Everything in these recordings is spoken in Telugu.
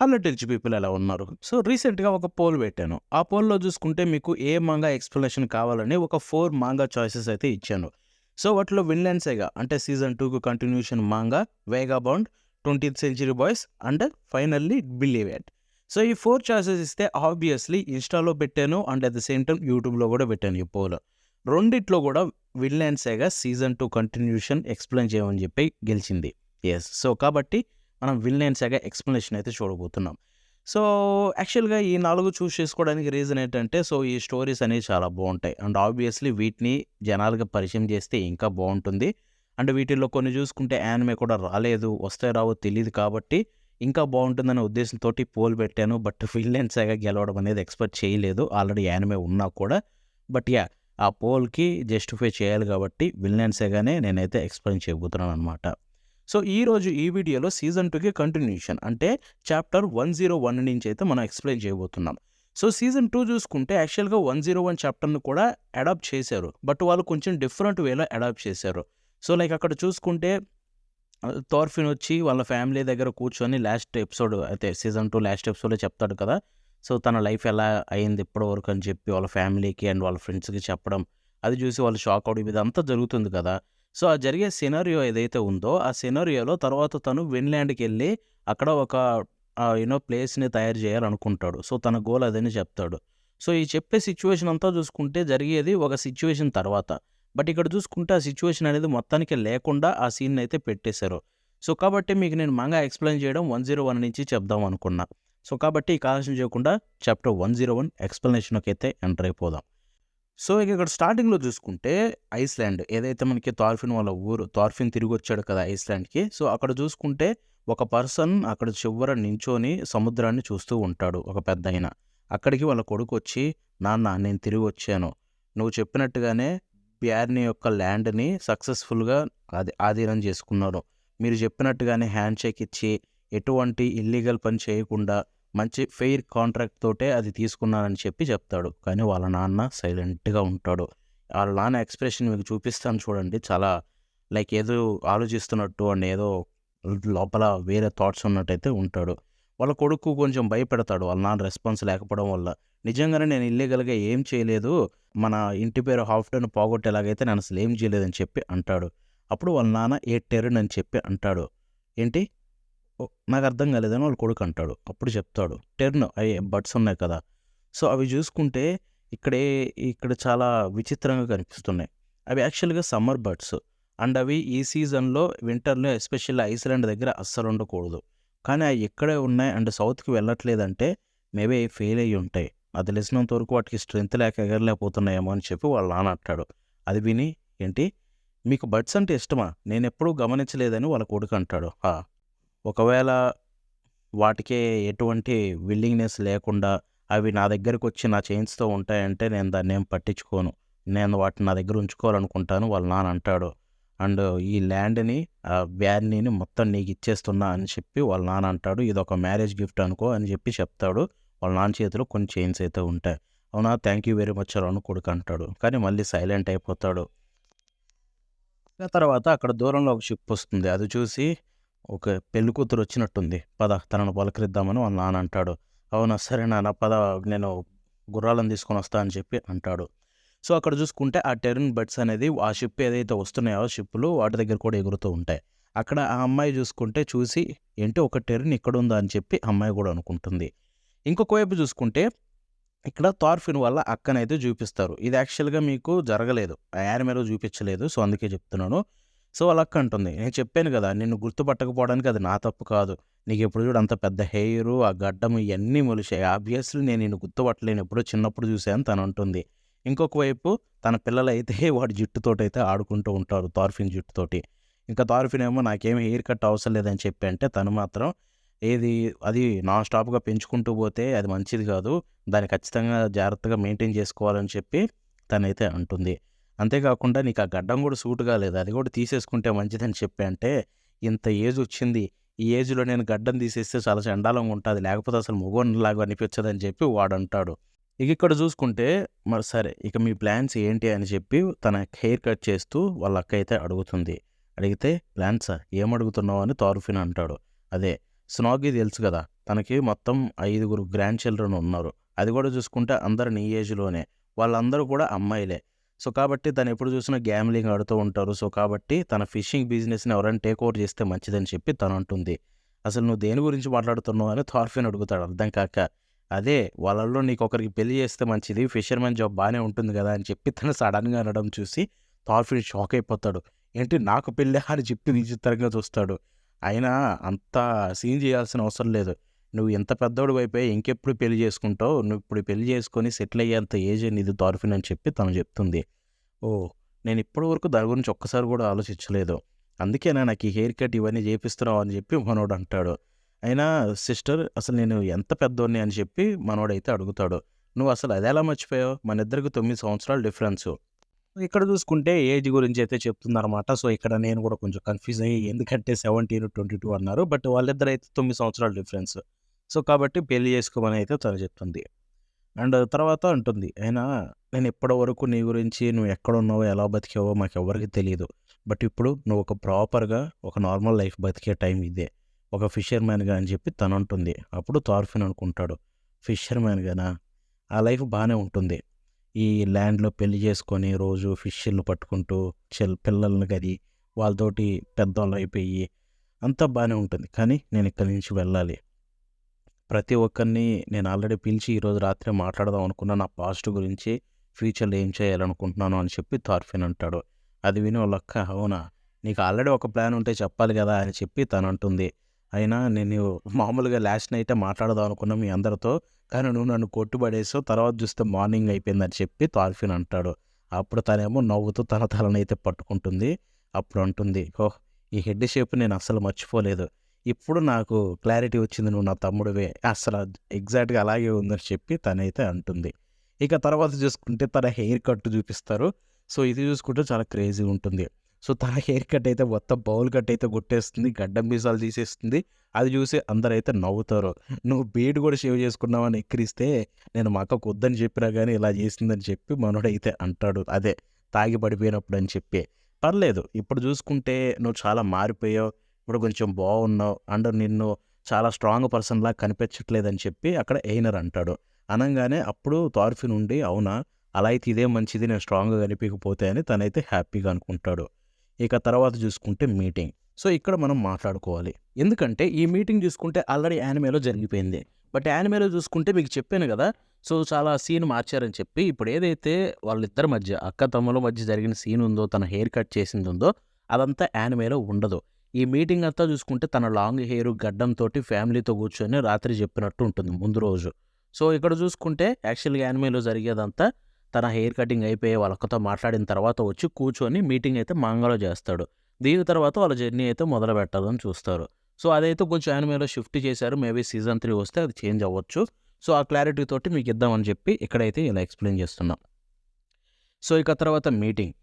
హలో టిల్చి పీపుల్ ఎలా ఉన్నారు? సో రీసెంట్‌గా ఒక పోల్ పెట్టాను. ఆ పోల్‌లో చూసుకుంటే మీకు ఏ మాంగా ఎక్స్‌ప్లనేషన్ కావాలని ఒక 4 మాంగా చాయిసెస్ అయితే ఇచ్చాను. సో వాటిలో విన్‌లాండ్ సాగా అంటే సీజన్ 2కు కంటిన్యూషన్ మాంగా 'వేగాబౌండ్', 20థ్ century boys and finally 'believe it'. So ఈ 4 చాయిసెస్ ఇస్తే ఆబ్వియస్‌లీ ఇన్‌స్టాలో పెట్టాను and at the same time యూట్యూబ్‌లో కూడా పెట్టాను ఈ పోల్. రెండిట్లో కూడా Vinland saga season 2 continuation explain చేయమని చెప్పి గెలిచింది. యెస్. సో కాబట్టి మనం విన్‌లాండ్ సాగా ఎక్స్‌ప్లనేషన్ అయితే చూడబోతున్నాం. సో, యాక్చువల్‌గా ఈ 4 చూజ్ చేసుకోవడానికి రీజన్ ఏంటంటే, సో ఈ స్టోరీస్ అనేవి చాలా బావుంటాయి. అండ్ ఆబ్వియస్‌లీ వీటిని జనాలకి పరిచయం చేస్తే ఇంకా బావుంటుంది. అండ్ వీటిల్లో కొన్ని చూసుకుంటే యానిమే కూడా రాలేదు, వస్తాయో రావో తెలీదు కాబట్టి ఇంకా బావుంటుందనే ఉద్దేశంతోటి పోల్ పెట్టాను. బట్ విన్‌లాండ్ సాగా గెలవడం అనేది ఎక్స్‌పెక్ట్ చేయలేదు. ఆల్రెడీ యానిమే ఉన్నా కూడా. But yeah! ఆ పోల్‌కి జస్టిఫై చేయాలి కాబట్టి విన్‌లాండ్ సాగానే నేనైతే ఎక్స్‌ప్లెయిన్ చేయబోతున్నాననమాట. సో ఈరోజు ఈ వీడియోలో సీజన్ 2కి కంటిన్యూషన్ అంటే చాప్టర్ 101 నుంచి అయితే మనం ఎక్స్ప్లెయిన్ చేయబోతున్నాం. సో సీజన్ 2 చూసుకుంటే యాక్చువల్‌గా 101 చాప్టర్‌ని కూడా అడాప్ట్ చేశారు. బట్ వాళ్ళు కొంచెం డిఫరెంట్ వేలో అడాప్ట్ చేశారు. సో లైక్ అక్కడ చూసుకుంటే థార్ఫిన్ వచ్చి వాళ్ళ ఫ్యామిలీ దగ్గర కూర్చొని లాస్ట్ ఎపిసోడ్ అయితే సీజన్ 2 లాస్ట్ ఎపిసోడ్‌లో చెప్తాడు కదా! సో తన లైఫ్ ఎలా అయింది ఇప్పటివరకు అని చెప్పి వాళ్ళ ఫ్యామిలీకి అండ్ వాళ్ళ ఫ్రెండ్స్‌కి చెప్పడం. అది చూసి వాళ్ళు షాక్ అవ్వడం ఇదంతా జరుగుతుంది కదా! సో ఆ జరిగే సినారియో ఏదైతే ఉందో ఆ సినారియోలో తర్వాత తను విన్‌లాండ్‌కెళ్ళి అక్కడ ఒక ప్లేస్‌ని తయారు చేయాలనుకుంటాడు. సో తన గోల్ అదని చెప్తాడు. సో ఈ చెప్పే సిట్యుయేషన్ అంతా చూసుకుంటే జరిగేది ఒక సిట్యుయేషన్ తర్వాత. బట్ ఇక్కడ చూసుకుంటే ఆ సిట్యుయేషన్ అనేది మొత్తానికి లేకుండా ఆ సీన్‌నయితే పెట్టేశారు. సో కాబట్టి మీకు నేను మంగా ఎక్స్‌ప్లెయిన్ చేయడం 101 నుంచి చెప్దాం అనుకున్నా. సో కాబట్టి ఇక ఆలస్యం చేయకుండా చాప్టర్ 101 ఎక్స్‌ప్లనేషన్‌లోకైతే ఎంటర్ అయిపోదాం. సో ఇక ఇక్కడ స్టార్టింగ్‌లో చూసుకుంటే ఐస్‌లాండ్ ఏదైతే మనకి థార్ఫిన్ వాళ్ళ ఊరు. థార్ఫిన్ తిరిగొచ్చాడు కదా ఐస్‌లాండ్‌కి. సో అక్కడ చూసుకుంటే ఒక పర్సన్ అక్కడ చివ్వర నించొని సముద్రాన్ని చూస్తూ ఉంటాడు ఒక పెద్దాయన. అక్కడికి వాళ్ళ కొడుకొచ్చి, "నాన్న నేను తిరిగొచ్చాను. నువ్వు చెప్పినట్టుగానే బ్యార్నీ యొక్క ల్యాండ్‌ని సక్సెస్‌ఫుల్‌గా ఆధీనం చేసుకున్నారు. మీరు చెప్పినట్టుగానే హ్యాండ్‌షేక్ ఇచ్చి ఎటువంటి ఇల్లీగల్ పని చేయకుండా మంచి ఫెయిర్ కాంట్రాక్ట్ తోటే అది తీసుకున్నానని చెప్పి చెప్తాడు. కానీ వాళ్ళ నాన్న సైలెంట్‌గా ఉంటాడు. ఆళ్ళ నాన్న ఎక్స్‌ప్రెషన్ మీకు చూపిస్తాను చూడండి. చాలా లైక్ ఏదో ఆలోచిస్తున్నట్టు అండ్ ఏదో లోపల వేరే థాట్స్ ఉన్నట్టయితే ఉంటాడు. వాళ్ళ కొడుకు కొంచెం భయపెడతాడు వాళ్ళ నాన్న రెస్పాన్స్ లేకపోవడం వల్ల. నిజంగానే నేను ఇల్లీగల్‌గా ఏం చేయలేదు. మన ఇంటి పేరు హాఫ్‌డన్ పోగొట్టేలాగైతే నేను అసలు ఏం చేయలేదని చెప్పి అంటాడు. అప్పుడు వాళ్ళ నాన్న ఏ టెర్న్ అని చెప్పి అంటాడు. ఏంటి? నాకర్థం కాలేదని వాళ్ళ కొడుకు అంటాడు. అప్పుడు చెప్తాడు. టెర్న్ అయి బడ్స్ ఉన్నాయి కదా! సో, అవి చూసుకుంటే ఇక్కడ చాలా విచిత్రంగా కనిపిస్తున్నాయి. అవి యాక్చువల్‌గా సమ్మర్ బడ్స్. అండ్ అవి ఈ సీజన్‌లో వింటర్‌లో ఎస్పెషల్లీ ఐస్‌లాండ్ దగ్గర అస్సలుండకూడదు. కానీ అయి ఇక్కడే ఉన్నాయి అండ్ సౌత్‌కి వెళ్ళట్లేదంటే మేబీ అయి ఫెయిల్ అయ్యి ఉంటాయి. నాకు తెలిసినంత వరకు వాటికి స్ట్రెంత్ లేక ఎగరలేకపోతున్నాయేమో అని చెప్పి వాళ్ళ నాన్న అంటాడు. అది విని ఏంటి? మీకు బడ్స్ అంటే ఇష్టమా? నేనెప్పుడూ గమనించలేదని వాళ్ళ కొడుకు అంటాడు. ఒకవేళ వాటికే ఎటువంటి విల్లింగ్‌నెస్ లేకుండా అవి నా దగ్గరకొచ్చి నా చైన్స్‌తో ఉంటాయంటే నేను దాన్నేం పట్టించుకోను. నేను వాటిని నా దగ్గర ఉంచుకోవాలనుకుంటాను వాళ్ళ నాన్న అంటాడు. అండ్ ఈ ల్యాండ్‌ని వ్యాన్‌ని మొత్తం నీకిచ్చేస్తున్నా అని చెప్పి వాళ్ళ నాన్న అంటాడు. ఇదొక మ్యారేజ్ గిఫ్ట్ అనుకో అని చెప్పి చెప్తాడు. వాళ్ళ నాన్న చేతిలో కొన్ని చైన్స్ అయితే ఉంటాయి. అవునా! థాంక్ యూ వెరీ మచ్ రా అని కొడుకు అంటాడు. కానీ మళ్ళీ సైలెంట్ అయిపోతాడు. ఆ తర్వాత అక్కడ దూరంలో ఒక షిప్ వస్తుంది. అది చూసి ఒక పెళ్ళికూతురు వచ్చినట్టుంది. పద తనను పలకరిద్దామని వాళ్ళ నాన్న అంటాడు. అవునా! సరే నాన్న పద నేను గుర్రాలను తీసుకొనొస్తా అని చెప్పి అంటాడు. సో, అక్కడ చూసుకుంటే ఆ టెర్న్ బర్డ్స్ అనేది ఆ షిప్ ఏదైతే వస్తున్నాయో షిప్పులు వాటి దగ్గర కూడా ఎగురుతూ ఉంటాయి. అక్కడ ఆ అమ్మాయి చూసుకుంటే చూసి ఏంటి ఒక టెర్న్ ఇక్కడుందా అని చెప్పి అమ్మాయి కూడా అనుకుంటుంది. ఇంకొక వైపు చూసుకుంటే ఇక్కడ థార్ఫిన్ వాళ్ళ అక్కనైతే చూపిస్తారు. ఇది యాక్చువల్‌గా మీకు జరగలేదు. ఆ యానిమేలో చూపించలేదు. సో, అందుకే చెప్తున్నాను. సో, వాళ్ళ అక్క అంటుంది, "నేను చెప్పాను గదా! నిన్ను గుర్తుపట్టకపోవడానికి అది నా తప్పు కాదు. నీకెప్పుడు చూడు అంత పెద్ద హెయిరు, ఆ గడ్డం ఇయన్నీ మొలిచాయి. ఆబ్వియస్లీ నేను నిన్ను గుర్తుపట్టలేను. ఎప్పుడో చిన్నప్పుడు చూశాను" తనంటుంది. ఇంకొక వైపు తన పిల్లలైతే వాడి జుట్టుతోటైతే ఆడుకుంటూ ఉంటారు. థార్ఫిన్ జుట్టుతోటి. ఇంకా థార్ఫిన్ ఏమో నాకేమి హెయిర్ కట్ అవసరం లేదని చెప్పి అంటే, తను మాత్రం ఏది అది నాన్ స్టాప్‌గా పెంచుకుంటూ పోతే అది మంచిది కాదు. దాన్ని ఖచ్చితంగా జాగ్రత్తగా మెయింటైన్ చేసుకోవాలని చెప్పి తనైతే అంటుంది. అంతేకాకుండా నీకు ఆ గడ్డం కూడా సూట్ కాలేదు. అది కూడా తీసేసుకుంటే మంచిదని చెప్పి అంటే, ఇంత ఏజ్ వచ్చింది. ఈ ఏజ్‌లో నేను గడ్డం తీసేస్తే చాలా చెండాలంగా ఉంటది. లేకపోతే అసలు మగోడిలాగా అనిపించదని చెప్పి వాడంటాడు. ఇక ఇక్కడ చూసుకుంటే మరి సరే ఇక మీ ప్లాన్స్ ఏంటి అని చెప్పి తన హెయిర్ కట్ చేస్తూ వాళ్ళ అక్క అయితే అడుగుతుంది. అడిగితే ప్లాన్సా? ఏమడుగుతున్నావు అని థారుఫిన్ అంటాడు. అదే స్నాగీ తెలుసు కదా! తనకి మొత్తం 5 గ్రాండ్ చిల్డ్రన్ ఉన్నారు. అది కూడా చూసుకుంటే అందరూ నీ ఏజ్‌లోనే. వాళ్ళందరూ కూడా అమ్మాయిలే. సో, కాబట్టి తనెప్పుడు చూసినా గ్యామ్లింగ్ ఆడుతూ ఉంటారు. సో, కాబట్టి తన ఫిషింగ్ బిజినెస్‌ని ఎవరైనా టేక్ ఓవర్ చేస్తే మంచిదని చెప్పి తనంటుంది. "అసలు నువ్వు దేని గురించి మాట్లాడుతున్నావు" అని థార్ఫిన్ అడుగుతాడు అర్థం కాక. "అదే వాళ్ళలో నీకొకరికి పెళ్లి చేస్తే మంచిది. ఫిషర్‌మెన్ జాబ్ బానే ఉంటుంది గదా!" అని చెప్పి తను సడెన్‌గా అనడం చూసి థార్ఫిన్ షాక్ అయిపోతాడు. "ఏంటి నాకు పెళ్ళా?" అని చెప్పి విచిత్రంగా చూస్తాడు. అయినా అంత సీన్ చేయాల్సిన అవసరం లేదు. "నువ్వు ఇంత పెద్దోడివైపోయావు ఇంకెప్పుడు పెళ్లి చేసుకుంటావు? నువ్విప్పుడు పెళ్లి చేసుకొని సెటిల్ అయ్యేంత ఏజే నీది థార్ఫిన్" అని చెప్పి తను చెప్తుంది. ఓహ్! నేనిప్పటి వరకు దాని గురించి ఒక్కసారి గూడా ఆలోచించలేదు. అందుకేనా నాకు ఈ హెయిర్ కట్ ఇవన్నీ జేపిస్తున్నావు అని జెప్పి మనోడంటాడు. అయినా సిస్టర్ అసలు నేను ఎంత పెద్దోడిని అని చెప్పి మనోడైతే అడుగుతాడు. నువ్వసలు అదెలా మర్చిపోయావు? మనిద్దరికి 9 సంవత్సరాలు డిఫరెన్సు. ఇక్కడ చూసుకుంటే ఏజ్ గురించయితే చెప్తుందనమాట. సో, ఇక్కడ నేను గూడా కొంచెం కన్‌ఫ్యూజ్ అయ్యి ఎందుకంటే 17, 22 అన్నారు. బట్ వాళ్ళిద్దరైతే 9 సంవత్సరాల డిఫరెన్స్. సో, కాబట్టి పెళ్లి చేసుకోమని అయితే తను చెప్తుంది. అండ్ తర్వాత అంటుంది. అయినా నేనిప్పటి వరకు నీ గురించి నువ్వు ఎక్కడున్నావో, ఎలా బతికావో మాకెవ్వరికీ తెలీదు. బట్ ఇప్పుడు నువ్వు ఒక ప్రాపర్‌గా ఒక నార్మల్ లైఫ్ బతికే టైం ఇదే. ఒక ఫిషర్‌మ్యాన్‌గా అని చెప్పి తనంటుంది. అప్పుడు థార్ఫిన్ అనుకుంటాడు. ఫిషర్‌మ్యాన్‌గానా? ఆ లైఫ్ బానే ఉంటుంది. ఈ ల్యాండ్‌లో పెళ్లి చేసుకొని రోజు ఫిష్‌లు పట్టుకుంటూ పిల్లల్ని కని వాళ్ళతోటి పెద్దోళ్ళయిపోయి అంతా బానే ఉంటుంది. కానీ నేనిక్కడి నుంచి వెళ్ళాలి. ప్రతి ఒక్కరిని నేను ఆల్రెడీ పిలిచి ఈరోజు రాత్రే మాట్లాడదాం అనుకున్న నా పాస్ట్ గురించి, ఫ్యూచర్‌లో ఏం చేయాలనుకుంటున్నాను అని చెప్పి థార్ఫిన్ అంటాడు. అది విని వాళ్ళక్క అవునా! నీకు ఆల్రెడీ ఒక ప్లాన్ ఉంటే చెప్పాలి గదా! అని చెప్పి తనంటుంది. అయినా నేను మామూలుగా లాస్ట్ నైటే మాట్లాడదాం అనుకున్నా మీ అందరితో. కానీ నువ్వు నన్ను కొట్టిపడేసావు. తర్వాత చూస్తే మార్నింగ్ అయిపోయిందని చెప్పి థార్ఫిన్ అంటాడు. అప్పుడు తనేమో నవ్వుతూ తన తలనైతే పట్టుకుంటుంది. అప్పుడు అంటుంది, ఓహ్! ఈ హెడ్ షేప్ నేను అస్సలు మర్చిపోలేదు. ఇప్పుడు నాకు క్లారిటీ వచ్చింది నువ్వు నా తమ్ముడివే. అస్సల ఎగ్జాక్ట్‌గా అలాగే ఉందని చెప్పి తనైతే అంటుంది. ఇక తర్వాత చూసుకుంటే తన హెయిర్ కట్ చూపిస్తారు. సో, ఇది చూసుకుంటే చాలా క్రేజీగా ఉంటుంది. సో, తన హెయిర్ కట్ అయితే మొత్తం బౌల్ కట్ అయితే కొట్టేస్తుంది. గడ్డం మీసాలు తీసేస్తుంది. అది చూసి అందరైతే నవ్వుతారు. "నువ్వు బీడ్ కూడా షేవ్ చేసుకున్నావని ఎక్కిరిస్తే నేను మా అక్కకు వద్దని చెప్పినా గాని ఇలా చేసిందని" చెప్పి మనోడైతే అంటాడు. అదే తాగి పడిపోయినప్పుడు అని చెప్పి. పర్లేదు ఇప్పుడు చూసుకుంటే నువ్వు చాలా మారిపోయావు. ఇప్పుడు కొంచెం బాగున్నావు. అండ్ నిన్ను చాలా స్ట్రాంగ్ పర్సన్‌లాగా కనిపించట్లేదని చెప్పి అక్కడ ఎయినర్ అంటాడు. అనంగానే అప్పుడు థార్ఫిన్ ఉండి అవునా! అలా అయితే ఇదే మంచిది నేను స్ట్రాంగ్‌గా కనిపియకపోతే అని తనైతే హ్యాపీగా అనుకుంటాడు. ఇక తర్వాత చూసుకుంటే మీటింగ్. సో, ఇక్కడ మనం మాట్లాడుకోవాలి. ఎందుకంటే ఈ మీటింగ్ చూసుకుంటే ఆల్రెడీ యానిమేలో జరిగిపోయింది. బట్ యానిమేలో చూసుకుంటే మీకు చెప్పాను గదా! సో, చాలా సీన్ మార్చారని చెప్పి. ఇప్పుడు ఏదైతే వాళ్ళిద్దరి మధ్య అక్క, తమ్ముల మధ్య జరిగిన సీన్ ఉందో, తన హెయిర్ కట్ చేసిందుందో అదంతా యానిమేలో ఉండదు. ఈ మీటింగ్ అంతా చూసుకుంటే తన లాంగ్ హెయిర్, గడ్డంతోటి ఫ్యామిలీతో కూర్చొని రాత్రి చెప్పినట్టు ఉంటుంది ముందు రోజు. సో, ఇక్కడ చూసుకుంటే యాక్చువల్‌గా యానిమేలో జరిగేదంతా తన హెయిర్ కటింగ్ అయిపోయి వాళ్ళ అక్కతో మాట్లాడిన తర్వాత వచ్చి కూర్చొని మీటింగ్ అయితే మాంగాలో చేస్తాడు. దీని తర్వాత వాళ్ళ జర్నీ అయితే మొదలుపెట్టాలని చూస్తారు. సో, అదైతే కొంచెం యానిమేలో షిఫ్ట్ చేశారు. మేబీ సీజన్ 3 వస్తే అది చేంజ్ అవ్వచ్చు. సో, ఆ క్లారిటీ తోటి మీకు ఇద్దామని చెప్పి ఇక్కడైతే ఇలా ఎక్స్‌ప్లెయిన్ చేస్తున్నా. సో, ఇక తర్వాత మీటింగ్.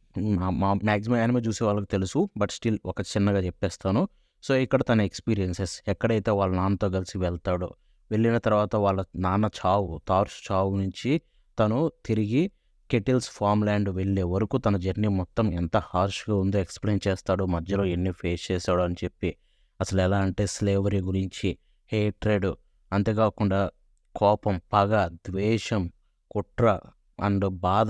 మాక్సిమం యానిమే చూసే వాళ్ళకి తెలుసు. బట్ స్టిల్ ఒక చిన్నగా చెప్పేస్తాను. సో, ఇక్కడ తన ఎక్స్‌పీరియన్సెస్ ఎక్కడైతే వాళ్ళ నాన్నతో కలిసి వెళ్తాడో, వెళ్ళిన తర్వాత వాళ్ళ నాన్న చావు, తార్స్ చావు నుంచి తను తిరిగి కెటిల్స్ ఫార్మ్ ల్యాండ్ వెళ్ళే వరకు తన జర్నీ మొత్తం ఎంత హార్ష్‌గా ఉందో ఎక్స్‌ప్లెయిన్ చేస్తాడు. మధ్యలో ఎన్ని ఫేస్ చేశాడో అని చెప్పి. అసలు ఎలా అంటే స్లేవరీ గురించి, హేట్రెడ్ అంతేకాకుండా కోపం, పగ, ద్వేషం, కుట్ర అండ్ బాధ,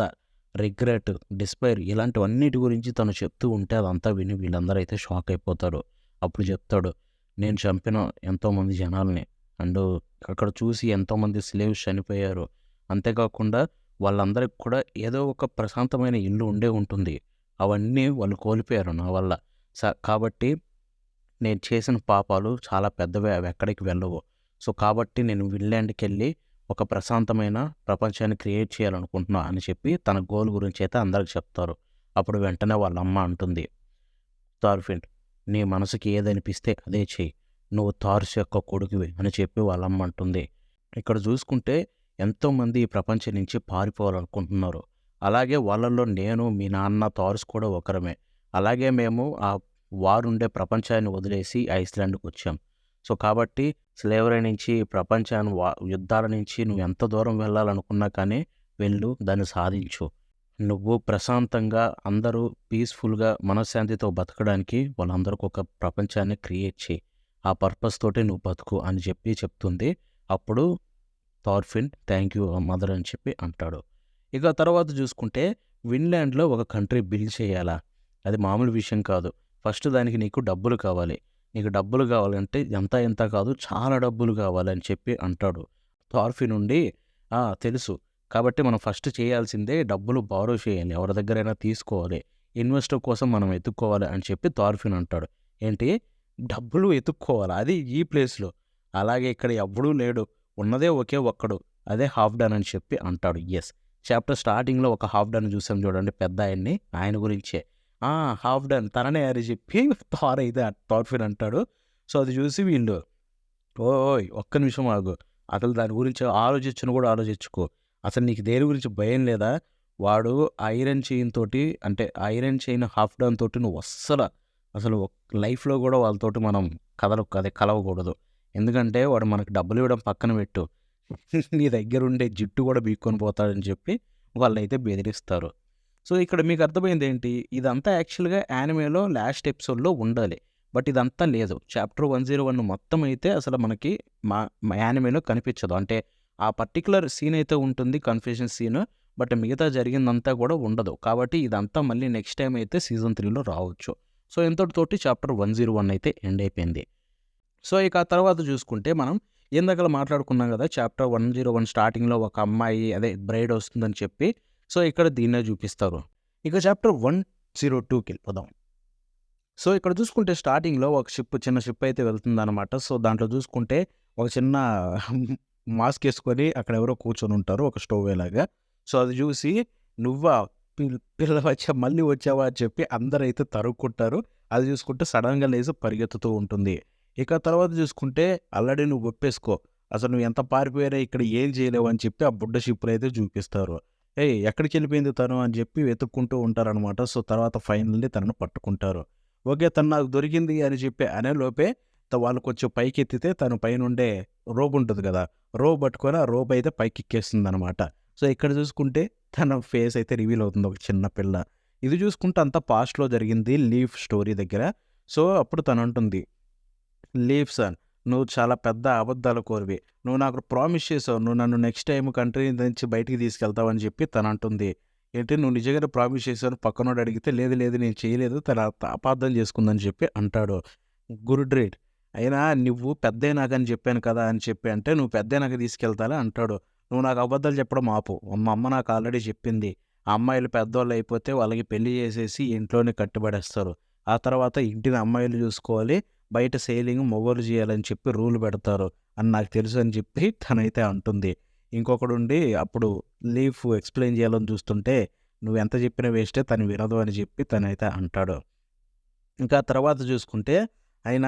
రిగ్రెట్, డిస్పైర్ ఇలాంటివన్నిటి గురించి తను చెప్తూ ఉంటే అదంతా విని వీళ్ళందరూ అయితే షాక్ అయిపోతారు. అప్పుడు చెప్తాడు, "నేను చంపిన ఎంతోమంది జనాల్ని అండ్ అక్కడ చూసి ఎంతోమంది స్లేవ్స్ చనిపోయారు. అంతేకాకుండా వాళ్ళందరికి కూడా ఏదో ఒక ప్రశాంతమైన ఇల్లు ఉండే ఉంటుంది. అవన్నీ వాళ్ళు కోల్పోయారు నా వల్ల. కాబట్టి నేను చేసిన పాపాలు చాలా పెద్దవే అవెక్కడికి వెళ్ళవు. సో, కాబట్టి నేను విన్‌ల్యాండ్‌కెళ్ళి ఒక ప్రశాంతమైన ప్రపంచాన్ని క్రియేట్ చేయాలనుకుంటున్నా" అని చెప్పి తన గోల్ గురించయితే అందరికి చెప్తారు. అప్పుడు వెంటనే వాళ్ళమ్మ అంటుంది, "థార్ఫిన్ నీ మనసుకి ఏదనిపిస్తే అదే చెయ్యి. నువ్వు థార్స్ యొక్క కొడుకువి" అని చెప్పి వాళ్ళమ్మ అంటుంది. ఇక్కడ చూసుకుంటే ఎంతోమంది ఈ ప్రపంచం నుంచి పారిపోవాలనుకుంటున్నారు. అలాగే వాళ్ళలో నేను, మీ నాన్న, థార్స్ కూడా ఒకరమే. అలాగే మేము ఆ వారుండే ప్రపంచాన్ని వదిలేసి ఐస్‌లాండ్‌కొచ్చాం. సో, కాబట్టి స్లేవరీ నుంచి, ప్రపంచాన్ని యుద్ధాల నుంచి నువ్వు ఎంత దూరం వెళ్ళాలనుకున్నా కానీ వెళ్ళు, దాన్ని సాధించు. నువ్వు ప్రశాంతంగా అందరూ పీస్‌ఫుల్‌గా మనశ్శాంతితో బతకడానికి వాళ్ళందరికి ఒక ప్రపంచాన్ని క్రియేట్ చెయి. ఆ పర్పస్ తోటే నువ్వు బతుకు అని చెప్పి చెప్తుంది. అప్పుడు థార్ఫిన్ థ్యాంక్ యూ మదర్ అని చెప్పి అంటాడు. ఇక తర్వాత చూసుకుంటే ఫిన్లాండ్‌లో ఒక కంట్రీ బిల్డ్ చేయాలా? అది మామూలు విషయం కాదు. ఫస్ట్ దానికి నీకు డబ్బులు కావాలి. నీకు డబ్బులు కావాలంటే ఎంత ఎంత కాదు చాలా డబ్బులు కావాలని చెప్పి అంటాడు. థార్ఫిన్ ఉండి తెలుసు. కాబట్టి మనం ఫస్ట్ చేయాల్సిందే డబ్బులు బారో చేయాలి. ఎవరి దగ్గరైనా తీసుకోవాలి. ఇన్వెస్టర్ కోసం మనం వెతుక్కోవాలి అని చెప్పి థార్ఫిన్ అంటాడు. ఏంటి? డబ్బులు వెతుక్కోవాలా? అది ఈ ప్లేస్‌లో. అలాగే ఇక్కడ ఎవ్వడూ లేడు. ఉన్నదే ఒకే ఒక్కడు. అదే హాఫ్‌డన్ అని చెప్పి అంటాడు. యెస్. చాప్టర్ స్టార్టింగ్‌లో ఒక హాఫ్‌డన్ చూసాం చూడండి పెద్దాయన్ని. ఆయన గురించే. హాఫ్‌డన్ తననే అని చెప్పి థార్ అయితే థార్ఫిన్ అంటాడు. సో, అది చూసి వీళ్ళు ఓయ్! ఒక్క నిమిషం ఆగు. అసలు దాని గురించి ఆలోచించను కూడా ఆలోచించుకో. అసలు నీకు దేని గురించి భయం లేదా? వాడు ఐరన్ చైన్ తోటి అంటే ఐరన్ చైన్ హాఫ్‌డన్ తోటి నువ్వు అసలు లైఫ్‌లో కూడా వాళ్ళతోటి మనం కలవకూడదు. ఎందుకంటే వాడు మనకు డబ్బులు ఇవ్వడం పక్కన పెట్టు. నీ దగ్గరుండే జిట్టు కూడా పీక్కొని పోతాడని చెప్పి వాళ్ళైతే బెదిరిస్తారు. సో, ఇక్కడ మీకు అర్థమైందేంటి? ఇదంతా యాక్చువల్‌గా యానిమేలో లాస్ట్ ఎపిసోడ్‌లో ఉండాలి. బట్ ఇదంతా లేదు. చాప్టర్ 101 మొత్తం అయితే అసలు మనకి మా యానిమేలో కనిపించదు. అంటే ఆ పర్టిక్యులర్ సీన్ అయితే ఉంటుంది కన్ఫెషన్ సీన్. బట్ మిగతా జరిగిందంతా కూడా ఉండదు. కాబట్టి ఇదంతా మళ్ళీ నెక్స్ట్ టైమ్ అయితే సీజన్ 3లో రావచ్చు. సో, ఇంతటితోటి చాప్టర్ 101 అయితే ఎండ్ అయిపోయింది. సో, ఇక ఆ తర్వాత చూసుకుంటే మనం ఇందాకలా మాట్లాడుకున్నాం కదా! చాప్టర్ 101 స్టార్టింగ్‌లో ఒక అమ్మాయి అదే బ్రైడ్ వస్తుందని చెప్పి. సో, ఇక్కడ దీన్నే చూపిస్తారు. ఇక చాప్టర్ 102కెళ్ళిపోదాం. సో, ఇక్కడ చూసుకుంటే స్టార్టింగ్‌లో ఒక చిన్న షిప్ అయితే వెళ్తుందనమాట. సో, దాంట్లో చూసుకుంటే ఒక చిన్న మాస్క్ ఏసుకొని అక్కడ ఎవరో కూర్చొనుంటారు. ఒక స్టోవేలాగా. సో, అది చూసి "నువ్వా? పిల్లవచ్చా మళ్ళీ వచ్చావా?" అని చెప్పి అందరైతే తరుక్కుంటారు. అది చూసుకుంటే సడెన్‌గా లేసి పరిగెత్తుతూ ఉంటుంది. ఇక తర్వాత చూసుకుంటే ఆల్రెడీ నువ్వు ఒప్పేసుకో. అసలు నువ్వు ఎంత పారిపోయారో ఇక్కడ ఏం చేయలేవు అని చెప్పి ఆ బుడ్డ షిప్‌లో అయితే చూపిస్తారు. "ఏయ్! ఎక్కడికెళ్ళిపోయింది తను?" అని చెప్పి వెతుక్కుంటూ ఉంటారనమాట. సో, తర్వాత ఫైనల్లీ తనను పట్టుకుంటారు. ఓకే. తను నాకు దొరికింది అని చెప్పి అనేలోపే వాళ్ళు కొంచెం పైకెత్తితే తను పైనుండే రోప్ ఉంటది కదా! రోప్ పట్టుకొని ఆ రోప్ అయితే పైకెక్కేస్తుందనమాట. సో, ఇక్కడ చూసుకుంటే తన ఫేస్ అయితే రివీల్ అవుతుంది ఒక చిన్న పిల్ల. ఇది చూసుకుంటే అంతా పాస్ట్‌లో జరిగింది లీఫ్ స్టోరీ దగ్గర. సో, అప్పుడు తనంటుంది, "లీఫ్ సన్ నువ్వు చాలా పెద్ద అబద్ధాలకోరివి. నువ్వు నాకు ప్రామిస్ చేసావు. నువ్వు నన్ను నెక్స్ట్ టైమ్ కంట్రీ నుంచి బయటికి తీసుకెళ్తావని" చెప్పి తనంటుంది. ఏంటి నువ్వు నిజంగానే ప్రామిస్ చేశావు పక్కనోడు అడిగితే, లేదు లేదు నేను చేయలేదు. తను అపార్థం చేసుకుందని చెప్పి అంటాడు. గురుడ్రేట్ అయినా నువ్వు పెద్దయినాకని చెప్పాను కదా అని చెప్పి అంటే, "నువ్వు పెద్దయినాక తీసుకెళ్తాలే" అంటాడు. "నువ్వు నాకు అబద్ధాలు చెప్పడం ఆపు. మా అమ్మ నాకు ఆల్రెడీ చెప్పింది. ఆ అమ్మాయిలు పెద్దోళ్ళు అయిపోతే వాళ్ళకి పెళ్లి చేసేసి ఇంట్లోనే కట్టుబడేస్తారు. ఆ తర్వాత ఇంటిని అమ్మాయిలు చూసుకోవాలి. బయట సేలింగ్ మొగోళ్ళు చేయాలని చెప్పి రూల్ పెడతారు అని నాకు తెలుసు" అని చెప్పి తనైతే అంటుంది. ఇంకొకడుండి అప్పుడు లీఫ్ ఎక్స్‌ప్లెయిన్ చేయాలని చూస్తుంటే, "నువ్వెంత చెప్పినా వేస్టే తను వినదు" అని చెప్పి తనైతే అంటాడు. ఇంకా తర్వాత చూసుకుంటే ఆయన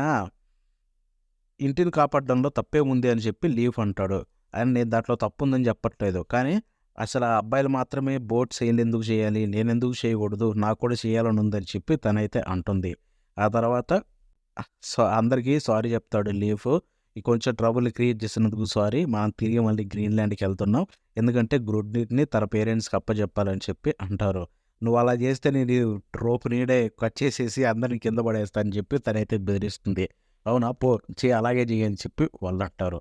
ఇంటిని కాపాడడంలో తప్పేముంది అని చెప్పి లీఫ్ అంటాడు. అండ్ నేను దాంట్లో తప్పుందని చెప్పట్లేదు. కానీ అసలు ఆ అబ్బాయిలు మాత్రమే బోట్ సెయిల్ ఎందుకు చేయాలి? నేనెందుకు చేయకూడదు? నాకు కూడా చేయాలని ఉందని చెప్పి తనైతే అంటుంది. ఆ తర్వాత అందరికీ సారీ చెప్తాడు లీఫ్. ఈ కొంచెం ట్రబుల్ క్రియేట్ చేసినందుకు సారీ. మనం తిరిగి మళ్ళీ గ్రీన్‌లాండ్‌కెళ్తున్నాం. ఎందుకంటే గ్రుడ్‌నిని తన పేరెంట్స్‌కి అప్పజెప్పాలని చెప్పి అంటారు. "నువ్వు అలా చేస్తే నేను ఈ రోప్ నీడే కట్ చేసేసి అందరిని కింద పడేస్తా" అని చెప్పి తనైతే బెదిరిస్తుంది. "అవునా పో అలాగే చెయ్యి" అని చెప్పి వాళ్ళంటారు.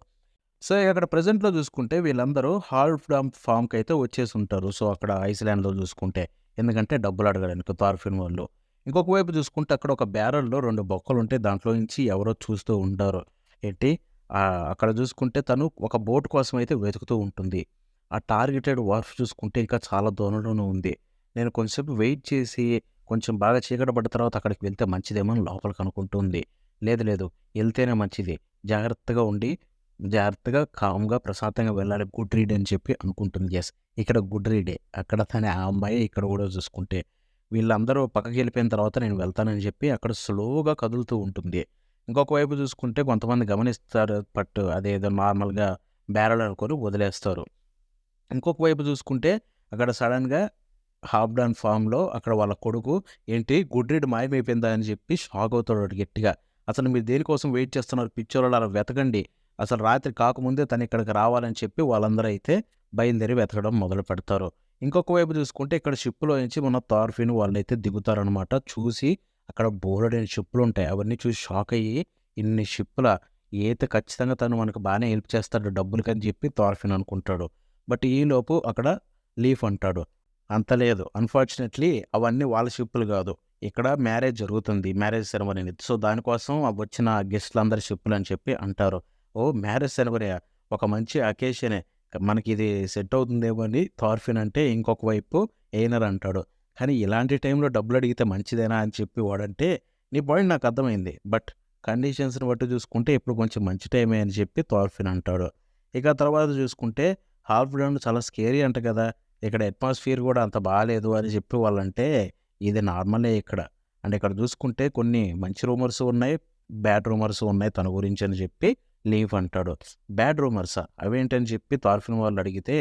సో, అక్కడ ప్రెజెంట్‌లో చూసుకుంటే వీళ్ళందరూ హాల్ఫ్‌డామ్ ఫామ్‌కైతే వచ్చేసుంటారు. సో, అక్కడ ఐస్‌లాండ్‌లో చూసుకుంటే. ఎందుకంటే డబ్బులు అడగడానికి థార్ఫిన్ వాళ్ళు. ఇంకొక వైపు చూసుకుంటే అక్కడ ఒక బ్యారల్‌లో 2 బొక్కలుంటాయి. దాంట్లో నుంచి ఎవరో చూస్తూ ఉంటారు. ఏంటి అక్కడ చూసుకుంటే తను ఒక బోట్ కోసం అయితే వెతుకుతూ ఉంటుంది. ఆ టార్గెటెడ్ వర్ఫ్ చూసుకుంటే ఇంకా చాలా దూరంలోనే ఉంది. నేను కొంచెంసేపు వెయిట్ చేసి కొంచెం బాగా చీకటి పడ్డ తర్వాత అక్కడికి వెళ్తే మంచిదేమో అని లోపలికి అనుకుంటుంది. లేదు లేదు ఎళ్తేనే మంచిది. జాగ్రత్తగా ఉండి జాగ్రత్తగా, కామ్‌గా, ప్రశాంతంగా వెళ్ళాలి. గుడ్ రీడ్ అని చెప్పి అనుకుంటుంది. యెస్. ఇక్కడ గుడ్ రీడే. అక్కడ తనే ఆ అమ్మాయే ఇక్కడ కూడా చూసుకుంటే. వీళ్ళందరూ పక్కకెళ్ళిపోయిన తర్వాత నేను వెళ్తానని చెప్పి అక్కడ స్లోగా కదులుతూ ఉంటుంది. ఇంకొక వైపు చూసుకుంటే కొంతమంది గమనిస్తారు. బట్ అదేదో నార్మల్‌గా బ్యారల్ అనుకోని వదిలేస్తారు. ఇంకొక వైపు చూసుకుంటే అక్కడ సడెన్‌గా హాబ్‌డాన్ ఫామ్‌లో అక్కడ వాళ్ళ కొడుకు ఏంటి గుడ్ రీడ్ మాయమైపోయిందా అని చెప్పి షాక్ అవుతాడు వాడు గట్టిగా. అసలు మీరు దేనికోసం వెయిట్ చేస్తున్నారు పిచ్చోళ్ళలారా వెతకండి. అసలు రాత్రి కాకముందే తను ఇక్కడికి రావాలని చెప్పి వాళ్ళందరూ అయితే బయలుదేరి వెతకడం మొదలు పెడతారు. ఇంకొక వైపు చూసుకుంటే ఇక్కడ షిప్‌లో నుంచి మన థార్ఫిన్ వాళ్ళైతే దిగుతారనమాట. చూసి అక్కడ బోలెడన్ని షిప్పులుంటాయి. అవన్నీ చూసి షాక్ అయ్యి ఇన్ని షిప్పుల ఈత ఖచ్చితంగా తను మనకు బాగానే హెల్ప్ చేస్తాడు డబ్బులకని చెప్పి థార్ఫిన్ అనుకుంటాడు. బట్ ఈలోపు అక్కడ లీఫ్ అంటాడు, అంత లేదు, అన్ఫార్చునేట్లీ అవన్నీ వాళ్ళ షిప్పులు కాదు, ఇక్కడ మ్యారేజ్ జరుగుతుంది, మ్యారేజ్ సెరమనీ. సో దానికోసం వచ్చిన గెస్ట్లందరి షిప్పులు అని చెప్పి అంటారు. ఓ మ్యారేజ్ సెరమనీ, ఒక మంచి అకేషనే, మనకి ఇది సెట్ అవుతుందేమో అని థార్ఫిన్ అంటే, ఇంకొక వైపు ఎయినర్ అంటాడు, కానీ ఇలాంటి టైంలో డబ్బులు అడిగితే మంచిదేనా అని చెప్పి వాడంటే, నీ పాయింట్ నాకు అర్థమైంది, బట్ కండిషన్స్ని బట్టి చూసుకుంటే ఇప్పుడు కొంచెం మంచి టైమే అని చెప్పి థార్ఫిన్ అంటాడు. ఇక తర్వాత చూసుకుంటే హాల్ఫ్ డౌన్ చాలా స్కేరీ అంట కదా, ఇక్కడ అట్మాస్ఫియర్ కూడా అంత బాగాలేదు అని చెప్పి వాళ్ళంటే, ఇది నార్మలే ఇక్కడ. అండ్ ఇక్కడ చూసుకుంటే కొన్ని మంచి రూమర్స్ ఉన్నాయి, బ్యాడ్ రూమర్స్ ఉన్నాయి తన గురించి అని చెప్పి లీవ్ అంటాడు. బ్యాడ్ రూమర్సా, అవేంటని చెప్పి థార్ఫిన్ వాళ్ళు అడిగితే,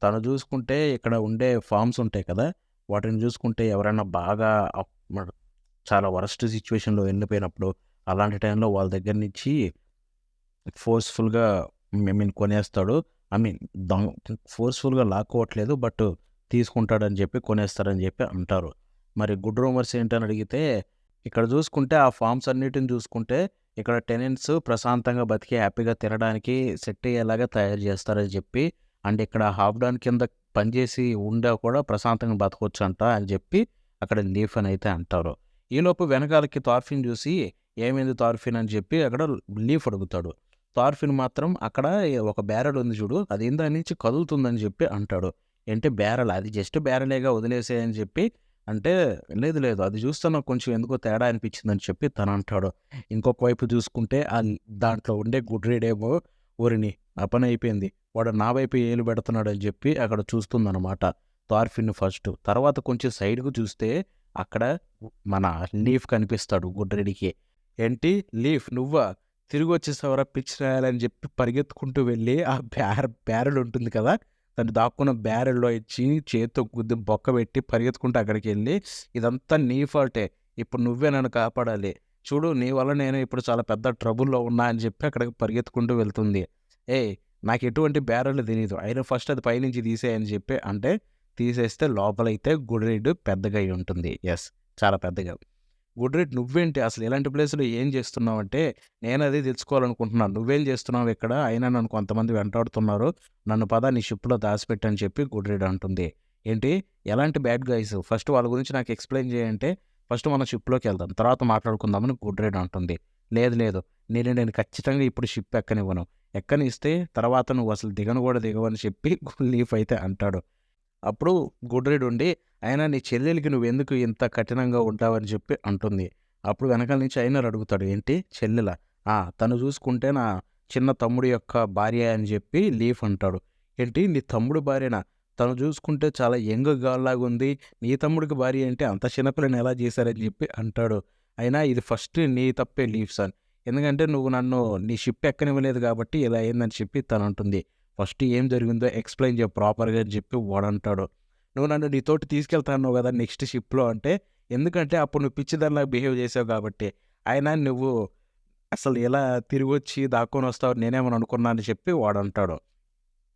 తను చూసుకుంటే ఇక్కడ ఉండే ఫార్మ్స్ ఉంటాయి కదా, వాటిని చూసుకుంటే ఎవరైనా బాగా చాలా వరస్ట్ సిచ్యువేషన్లో వెళ్ళిపోయినప్పుడు, అలాంటి టైంలో వాళ్ళ దగ్గర నుంచి ఫోర్స్ఫుల్గా కొనేస్తాడు. ఐ మీన్ ఫోర్స్ఫుల్గా లాక్కోవట్లేదు, బట్ తీసుకుంటాడని చెప్పి కొనేస్తాడని చెప్పి అంటారు. మరి గుడ్ రూమర్స్ ఏంటని అడిగితే, ఇక్కడ చూసుకుంటే ఆ ఫార్మ్స్ అన్నిటిని చూసుకుంటే ఇక్కడ టెనెంట్స్ ప్రశాంతంగా బతికి హ్యాపీగా తినడానికి సెట్ అయ్యేలాగా తయారు చేస్తారని చెప్పి, అండ్ ఇక్కడ హాఫ్ డాన్ కింద పనిచేసి ఉండా కూడా ప్రశాంతంగా బతకొచ్చు అంట అని చెప్పి అక్కడ లీఫ్ అని అయితే అంటారు. ఈలోపు వెనకాలకి థార్ఫిన్ చూసి, ఏమైంది థార్ఫిన్ అని చెప్పి అక్కడ లీఫ్ అడుగుతాడు. థార్ఫిన్ మాత్రం అక్కడ ఒక బ్యారెల్ ఉంది చూడు, అది ఇందా నుంచి కదులుతుందని చెప్పి అంటాడు. ఏంటి బ్యారెల్, అది జస్ట్ బ్యారెలేగా వదిలేసేయని చెప్పి అంటే, లేదు లేదు అది చూస్తే నాకు కొంచెం ఎందుకో తేడా అనిపించిందని చెప్పి తను అంటాడు. ఇంకొక వైపు చూసుకుంటే దాంట్లో ఉండే గుడ్రీడేమో, ఊరిని ఆ పని అయిపోయింది, వాడు నా వైపు ఏలు పెడుతున్నాడు అని చెప్పి అక్కడ చూస్తుందన్నమాట థార్ఫిన్ ఫస్ట్. తర్వాత కొంచెం సైడ్కు చూస్తే అక్కడ మన లీఫ్ కనిపిస్తాడు గుడ్రెడికి. ఏంటి లీఫ్ నువ్వా, తిరిగి వచ్చేసావరా పిచ్ రాయాలని చెప్పి పరిగెత్తుకుంటూ వెళ్ళి ఆ బ్యారెల్ ఉంటుంది కదా, దాన్ని దాక్కున్న బ్యారెల్లో ఇచ్చి చేతితో గుద్ది బొక్క పెట్టి పరిగెత్తుకుంటూ అక్కడికి వెళ్ళి, ఇదంతా నీ ఫాల్టే, ఇప్పుడు నువ్వే నన్ను కాపాడాలి, చూడు నీ వల్ల నేను ఇప్పుడు చాలా పెద్ద ట్రబుల్లో ఉన్నా అని చెప్పి అక్కడికి పరిగెత్తుకుంటూ వెళ్తుంది. నాకు ఎటువంటి బ్యారెల్ తెలియదు, అయినా ఫస్ట్ అది పైనుంచి తీసేయని చెప్పి అంటే, తీసేస్తే లోపలైతే గుడ్రీడ్ పెద్దగా అయి ఉంటుంది. ఎస్, చాలా పెద్దగా. గుడ్రీడ్ నువ్వేంటి అసలు ఇలాంటి ప్లేస్లో ఏం చేస్తున్నావు అంటే, నేను అదే తెలుసుకోవాలనుకుంటున్నాను, నువ్వేం చేస్తున్నావు ఇక్కడ, అయినా నన్ను కొంతమంది వెంటాడుతున్నారు, నన్ను పద నీ షిప్లో దాచిపెట్టని చెప్పి గుడ్రీడ్ అంటుంది. ఏంటి ఎలాంటి బ్యాడ్ గైస్, ఫస్ట్ వాళ్ళ గురించి నాకు ఎక్స్ప్లెయిన్ చేయంటే, ఫస్ట్ మన షిప్లోకి వెళ్దాం తర్వాత మాట్లాడుకుందామని గుడ్రీడ్ అంటుంది. లేదు లేదు, నేను ఖచ్చితంగా ఇప్పుడు షిప్ ఎక్కనివ్వను, ఎక్కనిస్తే తర్వాత నువ్వు అసలు దిగను కూడా దిగవని చెప్పి లీఫ్ అయితే అంటాడు. అప్పుడు గుడ్రీడ్ ఉండి, అయినా నీ చెల్లెలికి నువ్వెందుకు ఇంత కఠినంగా ఉంటావని చెప్పి అంటుంది. అప్పుడు వెనకాల నుంచి ఐనర్ అడుగుతాడు, ఏంటి చెల్లెలా, తను చూసుకుంటే నా చిన్న తమ్ముడి యొక్క భార్య అని చెప్పి లీఫ్ అంటాడు. ఏంటి నీ తమ్ముడు భార్యనా, తను చూసుకుంటే చాలా యంగ్ గర్ల్ ఉంది, నీ తమ్ముడికి భార్య అంటే అంత చిన్నపిల్లని ఎలా చేశారని చెప్పి అంటాడు. అయినా ఇది ఫస్ట్ నీ తప్పే లీఫ్ సార్, ఎందుకంటే నువ్వు నన్ను నీ షిప్ ఎక్కనివ్వలేదు కాబట్టి ఇలా అయిందని చెప్పి తను అంటుంది. ఫస్ట్ ఏం జరిగిందో ఎక్స్ప్లెయిన్ చేయ ప్రాపర్గా అని చెప్పి వాడంటాడు. నువ్వు నన్ను నీతోటి తీసుకెళ్తాను కదా నెక్స్ట్ షిప్లో అంటే, ఎందుకంటే అప్పుడు నువ్వు పిచ్చిదానిలాగా బిహేవ్ చేసావు కాబట్టి, అయినా నువ్వు అసలు ఎలా తిరిగి వచ్చి దాక్కొని వస్తావు నేనేమని అనుకున్నా అని చెప్పి వాడంటాడు.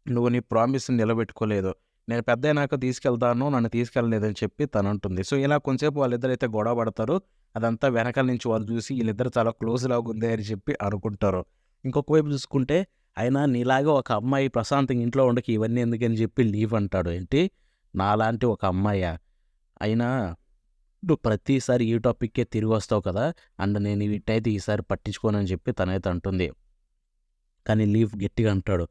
నువ్వు నీ ప్రామిస్ని నిలబెట్టుకోలేదు, నేను పెద్ద అయినాక తీసుకెళ్తాను, నన్ను తీసుకెళ్ళలేదని చెప్పి తను అంటుంది. సో ఇలా కొంచెంసేపు వాళ్ళిద్దరైతే గొడవ పడతారు. అదంతా వెనకాల నుంచి వాళ్ళు చూసి వీళ్ళిద్దరు చాలా క్లోజ్ లాగా ఉంది అని చెప్పి అనుకుంటారు. ఇంకొక వైపు చూసుకుంటే, అయినా నీలాగా ఒక అమ్మాయి ప్రశాంతంగా ఇంట్లో ఉండకి ఇవన్నీ ఎందుకని చెప్పి లీవ్ అంటాడు. ఏంటి నాలాంటి ఒక అమ్మాయా, అయినా నువ్వు ప్రతిసారి ఈ టాపిక్కే తిరిగి వస్తావు కదా, అండ్ నేను వీటైతే ఈసారి పట్టించుకోనని చెప్పి తనైతే అంటుంది. కానీ లీవ్ గట్టిగా అంటాడు,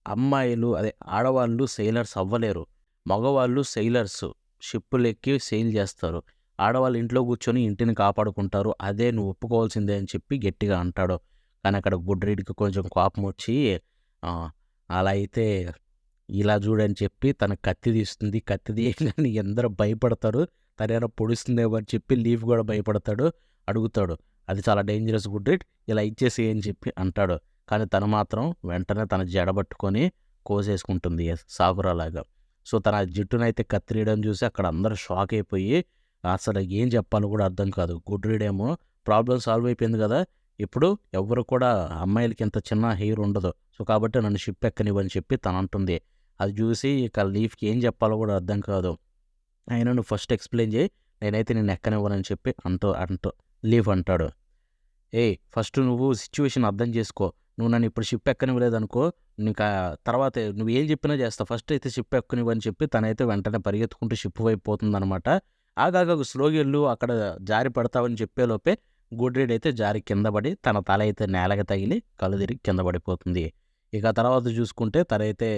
అమ్మాయిలు అదే ఆడవాళ్ళు సెయిలర్స్ అవ్వలేరు, మగవాళ్ళు సెయిలర్స్ షిప్పులెక్కి సెయిల్ చేస్తారు, ఆడవాళ్ళు ఇంట్లో కూర్చొని ఇంటిని కాపాడుకుంటారు, అదే నువ్వు ఒప్పుకోవాల్సిందే అని చెప్పి గట్టిగా అంటాడు. కానీ అక్కడ గుడ్రీడ్కి కొంచెం కోపం వచ్చి, అలా అయితే ఇలా చూడని చెప్పి తన కత్తి తీస్తుంది. కత్తి తీయగానే అందరూ భయపడతారు, తనేమైనా పొడుస్తుందేమో అని చెప్పి లీఫ్ కూడా భయపడతాడు. అడుగుతాడు, అది చాలా డేంజరస్ గుడ్రీడ్, ఇలా ఇచ్చేసి అని చెప్పి అంటాడు. కానీ తను మాత్రం వెంటనే తన జడబట్టుకొని కోసేసుకుంటుంది సాకురాలాగా. సో తన జుట్టునైతే కత్తిరియడం చూసి అక్కడ అందరూ షాక్ అయిపోయి అసలు ఏం చెప్పాలో కూడా అర్థం కాదు. గుడ్రీడేమో ప్రాబ్లం సాల్వ్ అయిపోయింది కదా, ఇప్పుడు ఎవరు కూడా అమ్మాయిలకి ఇంత చిన్న హెయిర్ ఉండదు, సో కాబట్టి నన్ను షిప్ ఎక్కనివ్వని చెప్పి తను అంటుంది. అది చూసి ఇక లీఫ్కి ఏం చెప్పాలో కూడా అర్థం కాదు. అయినా నువ్వు ఫస్ట్ ఎక్స్ప్లెయిన్ చేయి, నేనైతే నేను ఎక్కనివ్వనని చెప్పి అంటూ లీఫ్ అంటాడు. "ఏయ్! ఫస్ట్ నువ్వు సిట్యుయేషన్ అర్థం చేసుకో. నువ్వు నన్ను ఇప్పుడు షిప్ ఎక్కనివ్వలేదనుకో, నీకా తర్వాత నువ్వేం చెప్పినా చేస్తా. ఫస్ట్ అయితే షిప్ ఎక్కనివ్వు" అని చెప్పి తనైతే వెంటనే పరిగెత్తుకుంటూ షిప్ వైపు పోతుందనమాట. "ఆగాగాగు స్లోగా ఎళ్ళు అక్కడ జారి పడతావని" చెప్పేలోపే గుడ్రీడ్ అయితే జారి కింద పడి, తన తల అయితే నేలకి తగిలి కళ్ళు తిరిగి కింద పడిపోతుంది. ఇక తర్వాత చూసుకుంటే తనైతే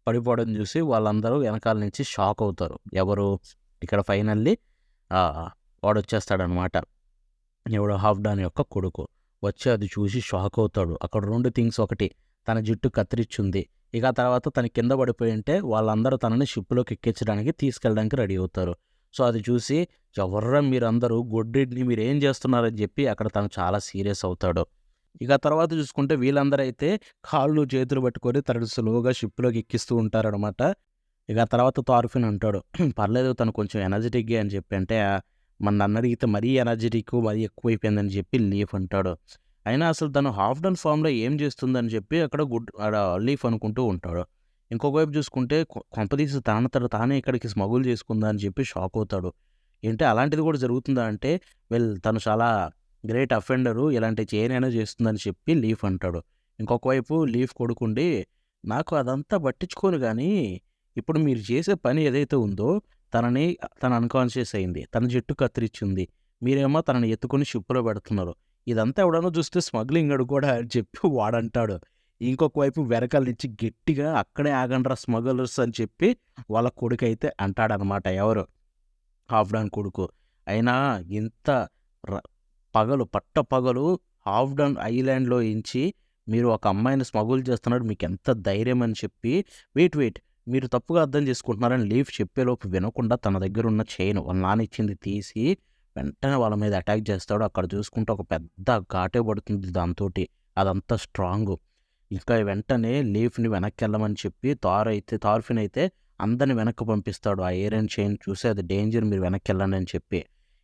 పడిపోవడం చూసి వాళ్ళందరూ వెనకాల నుంచి షాక్ అవుతారు. ఎవరు? ఇక్కడ ఫైనల్లీ వాడొచ్చేస్తాడనమాట. ఎవడు? హాఫ్‌డాన్ యొక్క కొడుకు. వచ్చి అది చూసి షాక్ అవుతాడు. అక్కడ 2 థింగ్స్, ఒకటి తన జుట్టు కత్తిరిచ్చుంది. ఇక ఆ తర్వాత తను కింద పడిపోయుంటే వాళ్ళందరూ తనని షిప్‌లోకి ఎక్కించడానికి తీసుకెళ్ళడానికి రెడీ అవుతారు. సో, అది చూసి ఎవర్రా మీరందరూ, గొడ్డిడిని మీరేం చేస్తున్నారని చెప్పి అక్కడ తను చాలా సీరియస్ అవుతాడు. ఇక తర్వాత చూసుకుంటే వీళ్ళందరైతే కాళ్ళు, చేతులు పట్టుకొని తనని స్లోగా షిప్‌లోకి ఎక్కిస్తూ ఉంటారనమాట. ఇక ఆ తర్వాత థార్ఫిన్ అంటాడు, "పర్లేదు తను కొంచెం ఎనర్జిటిక్‌గే" అని చెప్పి. అంటే మరి నన్నడిగితే మరీ ఎనర్జిటిక్, మరీ ఎక్కువైపోయిందని చెప్పి లీఫ్ అంటాడు. అయినా అసలు తను హాఫ్ డన్ ఫామ్‌లో ఏం చేస్తుందని చెప్పి అక్కడ లీఫ్ అనుకుంటూ ఉంటాడు. ఇంకొక వైపు చూసుకుంటే కొంపదీసి తనంతట తానే ఇక్కడికి స్మగుల్ చేసుకుందా అని చెప్పి షాక్ అవుతాడు. ఏంటి అలాంటిది కూడా జరుగుతుందా అంటే, తను చాలా గ్రేట్ అఫెండరు, ఇలాంటివి చేయనైనా చేస్తుందని చెప్పి లీఫ్ అంటాడు. ఇంకొక వైపు లీఫ్ కొడుకుండి, "నాకు అదంతా పట్టించుకోను గానీ, ఇప్పుడు మీరు చేసే పని ఏదైతే ఉందో తను అన్‌కాన్షియస్ అయింది. తన జుట్టు కత్తిరిచ్చుంది. మీరేమో తనని ఎత్తుకొని షిప్‌లో పెడుతున్నారు. ఇదంతా ఎవడన్నా చూస్తే స్మగ్లింగడు కూడా" అని చెప్పి వాడంటాడు. ఇంకొక వైపు వెనకాల నుంచి గట్టిగా, "అక్కడే ఆగండ్రా స్మగ్లర్స్" అని చెప్పి వాళ్ళ కొడుకైతే అంటాడనమాట. ఎవరు? హాఫ్‌డాన్ కొడుకు. అయినా ఇంత ర పగలు పట్టపగలు హాఫ్‌డన్ ఐలాండ్‌లో ఎంచి మీరు ఒక అమ్మాయిని స్మగుల్ చేస్తున్నాడు, మీకెంత ధైర్యం అని చెప్పి, వెయిట్ మీరు తప్పుగా అర్థం చేసుకుంటున్నారని లీఫ్ చెప్పేలోపు వినకుండా తన దగ్గరున్న చైన్ వాళ్ళ నాన్న ఇచ్చింది తీసి వెంటనే వాళ్ళ మీద అటాక్ చేస్తాడు. అక్కడ చూసుకుంటే ఒక పెద్ద ఘాటే పడుతుంది దాంతోటి. అదంతా స్ట్రాంగు. ఇంకా వెంటనే లీఫ్‌ని వెనక్కెళ్ళమని చెప్పి థార్ఫిన్ అయితే అందరిని వెనక్కి పంపిస్తాడు. ఆ ఐరన్ చైన్ చూసి అది డేంజర్, మీరు వెనక్కెళ్ళండి అని చెప్పి.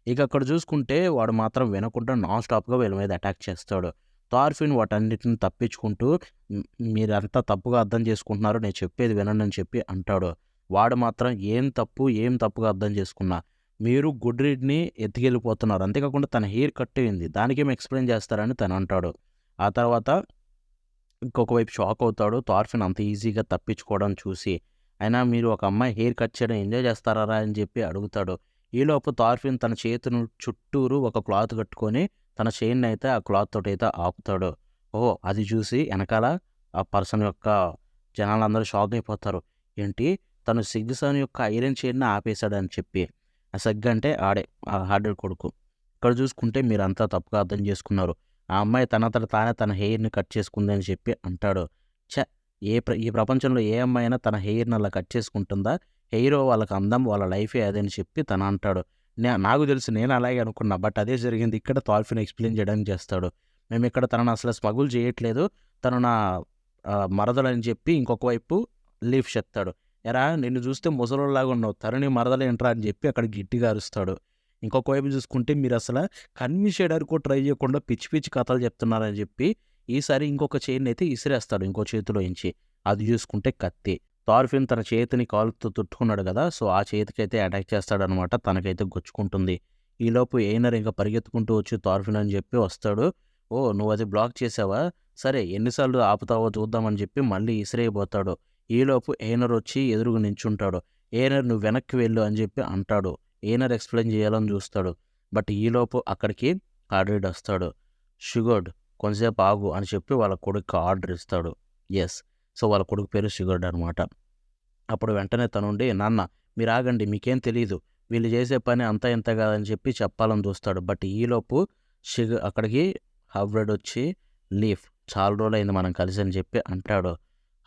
ఇక అక్కడ చూసుకుంటే వాడు మాత్రం వినకుండా నాన్ స్టాప్‌గా వీళ్ళ మీద అటాక్ చేస్తాడు. థార్ఫిన్ వాటన్నిటిని తప్పించుకుంటూ మీరంతా తప్పుగా అర్థం చేసుకుంటున్నారు, నేను చెప్పేది వినండి అని చెప్పి అంటాడు. వాడు మాత్రం ఏం తప్పుగా అర్థం చేసుకున్నా, మీరు గుడ్‌రీడ్‌ని ఎత్తుకెళ్ళిపోతున్నారు. అంతేకాకుండా తన హెయిర్ కట్ అయింది. దానికేమో ఎక్స్‌ప్లెయిన్ చేస్తారని తను అంటాడు. ఆ తర్వాత ఇంకొక వైపు షాక్ అవుతాడు. థార్ఫిన్ అంత ఈజీగా తప్పించుకోవడం చూసి. అయినా మీరు ఒక అమ్మాయి హెయిర్ కట్ చేయడం ఎంజాయ్ చేస్తారారా అని చెప్పి అడుగుతాడు. ఈలోపు థార్ఫిన్ తన చేతును చుట్టూరు ఒక క్లాత్ కట్టుకొని తన చైన్‌నయితే ఆ క్లాత్ తోటైతే ఆపుతాడు. ఓహ్! అది చూసి ఎనకాల ఆ పర్సన్ యొక్క జనాలందరూ షాక్ అయిపోతారు. ఏంటి? తను సిగ్గుసాన్ యొక్క ఐరన్ చైన్‌ని ఆపేశాడని చెప్పి. ఆ సెగ్ అంటే ఆడే, ఆ హార్డర్ కొడుకు. ఇక్కడ చూసుకుంటే మీరంతా తప్పుగా అర్థం చేసుకున్నారు. ఆ అమ్మాయి తనంతట తానే తన హెయిర్‌ని కట్ చేసుకుందని చెప్పి అంటాడు. ఛ! ఈ ప్రపంచంలో ఏ అమ్మాయి అయినా తన హెయిర్‌ని అలా కట్ చేసుకుంటుందా? హెయిర్ వాళ్ళకి అందం, వాళ్ళ లైఫే అదని చెప్పి తను అంటాడు. నాకు తెలుసు, నేను అలాగే అనుకున్నా. బట్ అదే జరిగింది ఇక్కడ. థాల్ఫిన్ ఎక్స్‌ప్లెయిన్ చేయడానికి చేస్తాడు. మేమిక్కడ తనని అసలు స్మగుల్ చేయట్లేదు. తను నా మరదలని చెప్పి ఇంకొక వైపు లీఫ్ చెప్తాడు. "ఏరా నిన్ను చూస్తే ముసలోడిలాగా ఉన్నావు. తను నీ మరదలేంట్రా" అని చెప్పి అక్కడ గట్టిగా అరుస్తాడు. ఇంకొక వైపు చూసుకుంటే మీరసల కన్విన్స్ చేయడానికి కూడా ట్రై చేయకుండా పిచ్చి పిచ్చి కథలు చెప్తున్నారని చెప్పి ఈసారి ఇంకొక చైన్‌నయితే ఇసిరేస్తాడు ఇంకో చేతిలో ఎంచి. అది చూసుకుంటే కత్తి. థార్ఫిన్ తన చేతిని కాలుతో తుట్టుకున్నాడు గదా! సో, ఆ చేతికైతే అటాక్ చేస్తాడనమాట. తనకైతే గుచ్చుకుంటుంది. ఈలోపు ఎయినర్ ఇంక పరిగెత్తుకుంటూ వచ్చి థార్ఫిన్ అని చెప్పి వస్తాడు. "ఓహ్! నువ్వది బ్లాక్ చేసావా? సరే ఎన్ని సార్లు ఆపుతావో చూద్దాం" అని చెప్పి మళ్ళీ ఇసిరేయబోతాడు. ఈలోపు ఎయినర్ వచ్చి ఎదురుగా నించుంటాడు. "ఎయినర్ నువ్వు వెనక్కి వెళ్ళు" అని చెప్పి అంటాడు. ఎయినర్ ఎక్స్‌ప్లెయిన్ చేయాలని చూస్తాడు. బట్ ఈలోపు అక్కడికి హార్డ్‌రీడ్ వస్తాడు. "షుగర్డ్ కొంసేపు ఆగు" అని చెప్పి వాళ్ళ కొడుక్కి ఆర్డర్ ఇస్తాడు. యెస్. సో, వాళ్ళ కొడుకు పేరు షుగర్డ్ అనమాట. అప్పుడు వెంటనే తనుండి, "నాన్న మీరాగండి, మీకేం తెలీదు. వీళ్ళు చేసే పని అంతా ఇంతా కాదని" చెప్పి చెప్పాలని చూస్తాడు. బట్ ఈలోపు అక్కడికి హార్వర్డ్ వచ్చి, "లీఫ్ చాలా రోజులైంది మనం కలిసి" అని చెప్పి అంటాడు.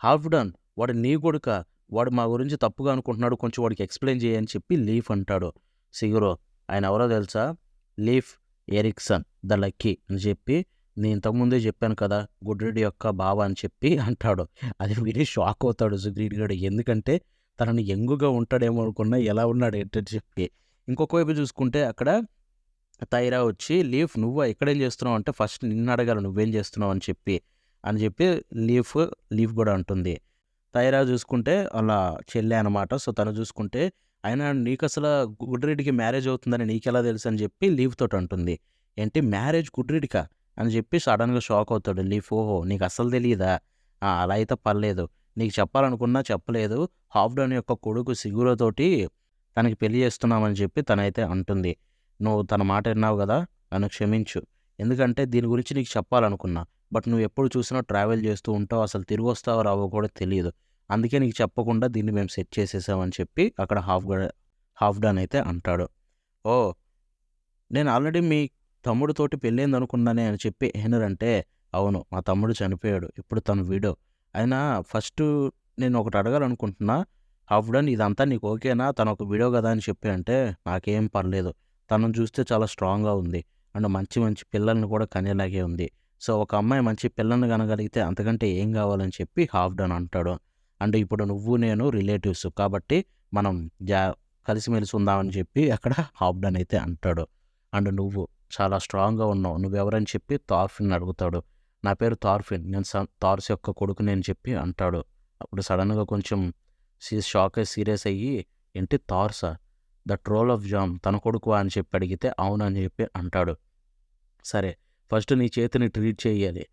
"హాల్ఫ్‌డన్ వాడు నీ కొడుకా? వాడు మా గురించి తప్పుగా అనుకుంటున్నాడు. కొంచెం వాడికి ఎక్స్‌ప్లెయిన్ చెయ్యి" అని చెప్పి లీఫ్ అంటాడు. "సిగురో ఆయన ఎవరో తెలుసా? లీఫ్ ఎరిక్సన్ ద లక్కీ అని చెప్పి, నేను ఇంతకుముందే చెప్పాను కదా! గుడ్రిడి యొక్క బావ అని చెప్పి" అంటాడు. అది విని షాక్ అవుతాడు సుగ్రీట్ గాడు. ఎందుకంటే తనని యంగ్‌గా ఉంటాడేమో అనుకున్నా, ఎలా ఉన్నాడు ఏంటని చెప్పి. ఇంకొక వైపు చూసుకుంటే అక్కడ తైరా వచ్చి, "లీఫ్ నువ్వా? ఇక్కడేం చేస్తున్నావు?" అంటే, "ఫస్ట్ నిన్నడగాలి నువ్వేం చేస్తున్నావు అని చెప్పి లీఫ్ గూడా అంటుంది. తైరా చూసుకుంటే ఆళ్ళ చెల్లె అనమాట. సో, తను చూసుకుంటే, "అయినా నీకసల గుడ్రిడికి మ్యారేజ్ అవుతుందని నీకెలా తెలుసు?" అని చెప్పి లీఫ్ తోటి అంటుంది. "ఏంటి మ్యారేజ్ గుడ్రిడికా? అని చెప్పి సడన్‌గా షాక్ అవుతాడు లీఫ్. ఓహో! నీకు అస్సలు తెలీదా? అలా అయితే పర్లేదు. నీకు చెప్పాలనుకున్నా చెప్పలేదు. హాఫ్‌డన్ యొక్క కొడుకు సిగురుతోటి తనకి పెళ్లి చేస్తున్నామని చెప్పి తనైతే అంటుంది. నువ్వు తన మాట విన్నావు గదా! నన్ను క్షమించు. ఎందుకంటే దీని గురించి నీకు చెప్పాలనుకున్నా. బట్ నువ్వు ఎప్పుడు చూసినా ట్రావెల్ చేస్తూ ఉంటావు. అసలు తిరిగొస్తావో రావో కూడా తెలీదు. అందుకే నీకు చెప్పకుండా దీన్ని మేము సెట్ చేసేసాం అని చెప్పి అక్కడ హాఫ్‌డన్ అయితే అంటాడు. ఓహ్! నేను ఆల్రెడీ మీ తమ్ముడితోటి పెళ్ళయిందనుకున్నానే అని చెప్పి ఏనర్ అంటే, అవును. మా తమ్ముడు చనిపోయాడు. ఇప్పుడు తను విడో. అయినా ఫస్టు నేనొకటి అడగాలనుకుంటున్నా. హాఫ్‌డన్ ఇదంతా నీకు ఓకేనా? తనొక విడో గదా అని చెప్పి అంటే, నాకేం పర్లేదు. తనని చూస్తే చాలా స్ట్రాంగ్‌గా ఉంది. అండ్ మంచి మంచి పిల్లల్ని కూడా కనేలాగే ఉంది. సో, ఒక అమ్మాయి మంచి పిల్లల్ని కనగలిగితే అంతకంటే ఏం గావాలని చెప్పి హాఫ్‌డన్ అంటాడు. అండ్ ఇప్పుడు నువ్వు నేను రిలేటివ్స్ కాబట్టి మనం జా కలిసిమెలిసి ఉందామని చెప్పి అక్కడ హాఫ్‌డన్ అయితే అంటాడు. అండ్ నువ్వు చాలా స్ట్రాంగ్‌గా ఉన్నావు. నువ్వెవరని చెప్పి థార్ఫిన్ అడుగుతాడు. నా పేరు థార్ఫిన్. నేను థార్స్ యొక్క కొడుకుని అని చెప్పి అంటాడు. అప్పుడు సడెన్‌గా కొంచెం షాక్ అయ్యి సీరియస్ అయ్యి, ఏంటి థార్సా? ద ట్రోల్ ఆఫ్ జామ్ తన కొడుకువా అని చెప్పి అడిగితే అవునని చెప్పి అంటాడు. సరే ఫస్ట్ నీ చేతిని ట్రీట్ చేయాలి.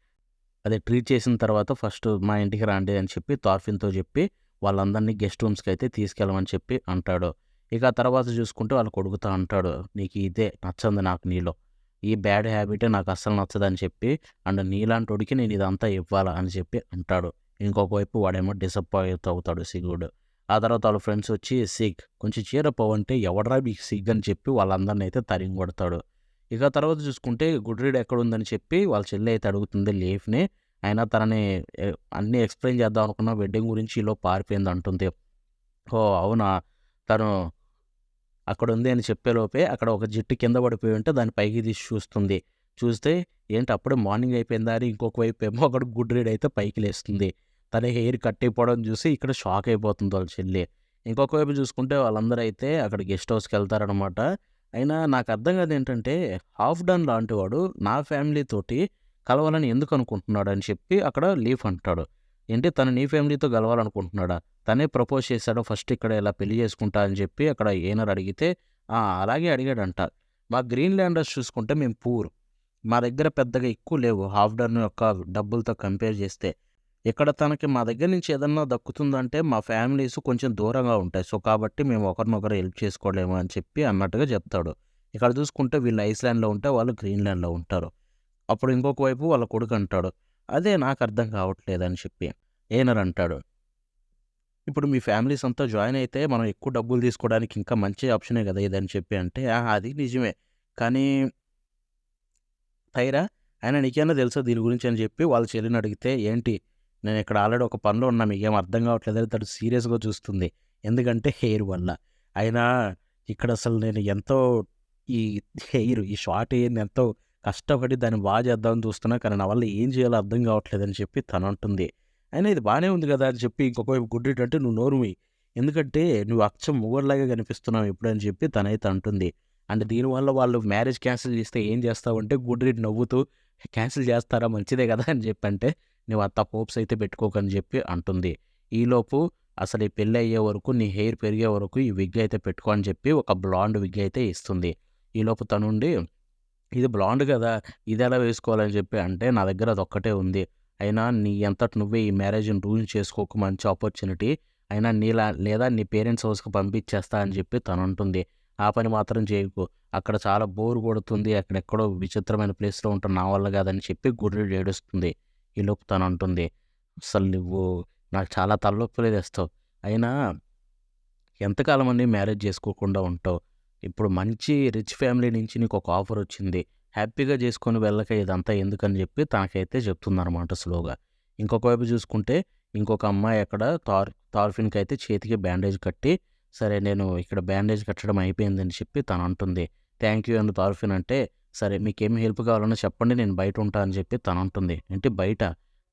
అదే ట్రీట్ చేసిన తర్వాత ఫస్ట్ మా ఇంటికి రండి అని చెప్పి థార్ఫిన్‌తో చెప్పి వాళ్ళందరినీ గెస్ట్ రూమ్స్‌కైతే తీసుకెళ్ళమని చెప్పి అంటాడు. ఇక ఆ తర్వాత చూసుకుంటే వాళ్ళ కొడుకుతో అంటాడు. నీకు ఇదే నచ్చంది నాకు నీలో. ఈ బ్యాడ్ హ్యాబిటే నాకు అస్సలు నచ్చదని చెప్పి అండ్ నీలాంటోడికి నేను ఇదంతా ఇవ్వాలా అని చెప్పి అంటాడు. ఇంకొక వైపు వాడేమో డిసప్పాయింట్ అవుతాడు సిగ్గుడు. ఆ తర్వాత వాళ్ళ ఫ్రెండ్స్ వచ్చి సిగ్ కొంచెం చీరప్ అవ్వంటే ఎవడ్రా మీకు సిగ్ అని చెప్పి వాళ్ళందరిని అయితే తరిమి కొడతాడు. ఇక తర్వాత చూసుకుంటే గుడ్రీడ్ ఎక్కడుందని చెప్పి వాళ్ళ చెల్లి అయితే అడుగుతుంది లీఫ్‌ని. అయినా తనని అన్నీ ఎక్స్‌ప్లెయిన్ చేద్దాం అనుకున్న వెడ్డింగ్ గురించి ఈలోపు పారిపోయింది అంటుంది. ఓహ్! అవునా! తను అక్కడుంది అని చెప్పేలోపే అక్కడ ఒక జుట్టు కింద పడిపోయి ఉంటే దాన్ని పైకి తీసి చూస్తుంది. చూస్తే ఏంటి అప్పుడే మార్నింగ్ అయిపోయిందా అని ఇంకొక వైపేమో అక్కడ గుడ్రీడ్ అయితే పైకి లేస్తుంది. తన హెయిర్ కట్ అయిపోవడం చూసి ఇక్కడ షాక్ అయిపోతుంది వాళ్ళ చెల్లి. ఇంకొక వైపు చూసుకుంటే వాళ్ళందరూ అయితే అక్కడ గెస్ట్ హౌస్‌కెళ్తారనమాట. అయినా నాకు అర్థం కాదేంటంటే హాఫ్ డన్ లాంటివాడు నా ఫ్యామిలీ తోటి కలవాలని ఎందుకు అనుకుంటున్నాడు అని చెప్పి అక్కడ లీఫ్ అంటాడు. ఏంటి తను నీ ఫ్యామిలీతో కలవాలనుకుంటున్నాడా? తనే ప్రపోజ్ చేశాడు ఫస్ట్ ఇక్కడ ఇలా పెళ్లి చేసుకుంటా అని చెప్పి అక్కడ ఏనర్ అడిగితే, అలాగే అడిగాడంట. మా గ్రీన్‌లాండర్స్ చూసుకుంటే మేము పూర్. మా దగ్గర పెద్దగా ఎక్కువ లేవు హాఫ్ డన్ యొక్క డబ్బులతో కంపేర్ చేస్తే. ఇక్కడ తనకి మా దగ్గర నుంచి ఏదన్నా దక్కుతుందంటే మా ఫ్యామిలీస్ కొంచెం దూరంగా ఉంటాయి. సో, కాబట్టి మేము ఒకరినొకరు హెల్ప్ చేసుకోలేము అని చెప్పి అన్నట్టుగా చెప్తాడు. ఇక్కడ చూసుకుంటే వీళ్ళు ఐస్‌లాండ్‌లో ఉంటే వాళ్ళు గ్రీన్‌లాండ్‌లో ఉంటారు. అప్పుడు ఇంకొక వైపు వాళ్ళ కొడుకు అంటాడు. అదే నాకు అర్థం కావట్లేదని చెప్పి. ఏనర్ అంటాడు. ఇప్పుడు మీ ఫ్యామిలీస్ అంతా జాయిన్ అయితే మనం ఎక్కువ డబ్బులు తీసుకోవడానికి ఇంకా మంచి ఆప్షనే కదా ఇదని చెప్పి అంటే, అది నిజమే. కానీ టైరా అయినా నీకేమైనా తెలుసా దీని గురించి అని చెప్పి వాళ్ళ చెల్లిని అడిగితే, ఏంటి నేను ఇక్కడ ఆల్రెడీ ఒక పనిలో ఉన్నా మీకేం అర్థం కావట్లేదని తను సీరియస్‌గా చూస్తుంది. ఎందుకంటే హెయిర్ వల్ల. అయినా ఇక్కడ అసలు నేను ఎంతో ఈ ఈ షార్ట్ హెయిర్‌ని ఎంతో కష్టపడి దాన్ని చేద్దామని చూస్తున్నా. కానీ నా వల్ల ఏం చేయాలో అర్థం కావట్లేదని చెప్పి తనంటుంది. అయినా ఇది బానే ఉంది గదా! అని చెప్పి ఇంకొక వైపు గుడ్డిటంటే నువ్వు నోరు మూయి. ఎందుకంటే నువ్వు అచ్చం మొగోడిలాగే కనిపిస్తున్నావు ఇప్పుడు అని చెప్పి తనైతే అంటుంది. అండ్ దీనివల్ల వాళ్ళు మ్యారేజ్ క్యాన్సిల్ చేస్తే ఏం చేస్తావంటే గుడ్డిటి నవ్వుతూ క్యాన్సిల్ చేస్తారా మంచిదే కదా! అని చెప్పంటే నువ్వు అంత హోప్స్ అయితే పెట్టుకోకని చెప్పి అంటుంది. ఈలోపు అసలు ఈ పెళ్లి అయ్యే వరకు నీ హెయిర్ పెరిగే వరకు ఈ విగ్ అయితే పెట్టుకో అని చెప్పి ఒక బ్లాండ్ విగ్ అయితే ఇస్తుంది. ఈలోపు తనుండి ఇది బ్లాండ్ గదా! ఇదెలా వేసుకోవాలని చెప్పి అంటే, నా దగ్గర అదొక్కటే ఉంది. అయినా నీ అంతట నువ్వే ఈ మ్యారేజ్‌ని రూయిన్ చేసుకోకు మంచి ఆపర్చునిటీ. అయినా నీలా లేదా నీ పేరెంట్స్ హౌస్‌కి పంపించేస్తా అని చెప్పి తనంటుంది. ఆ పని మాత్రం చేయకు. అక్కడ చాలా బోర్ కొడుతుంది. అక్కడెక్కడో విచిత్రమైన ప్లేస్‌లో ఉంటాను. నా వల్ల కాదని చెప్పి గుర్రెడు ఏడుస్తుంది. ఈలోపు తనంటుంది. అసలు నువ్వు నాకు చాలా తలనొప్పులే తెస్తావు. అయినా ఎంతకాలమని మ్యారేజ్ చేసుకోకుండా ఉంటావు? ఇప్పుడు మంచి రిచ్ ఫ్యామిలీ నుంచి నీకొక ఆఫరొచ్చింది. హ్యాపీగా చేసుకొని వెళ్ళక ఇదంతా ఎందుకని చెప్పి తనకైతే చెప్తుందనమాట స్లోగా. ఇంకొక వైపు చూసుకుంటే ఇంకొక అమ్మాయి అక్కడ తార్ఫిన్‌కైతే చేతికి బ్యాండేజ్ కట్టి, సరే నేను ఇక్కడ బ్యాండేజ్ కట్టడం అయిపోయిందని చెప్పి తనంటుంది. థ్యాంక్ యూ అని తార్ఫిన్ అంటే, సరే మీకేం హెల్ప్ కావాలన్నా చెప్పండి నేను బయటుంటా అని చెప్పి తనంటుంది. ఏంటి బయట?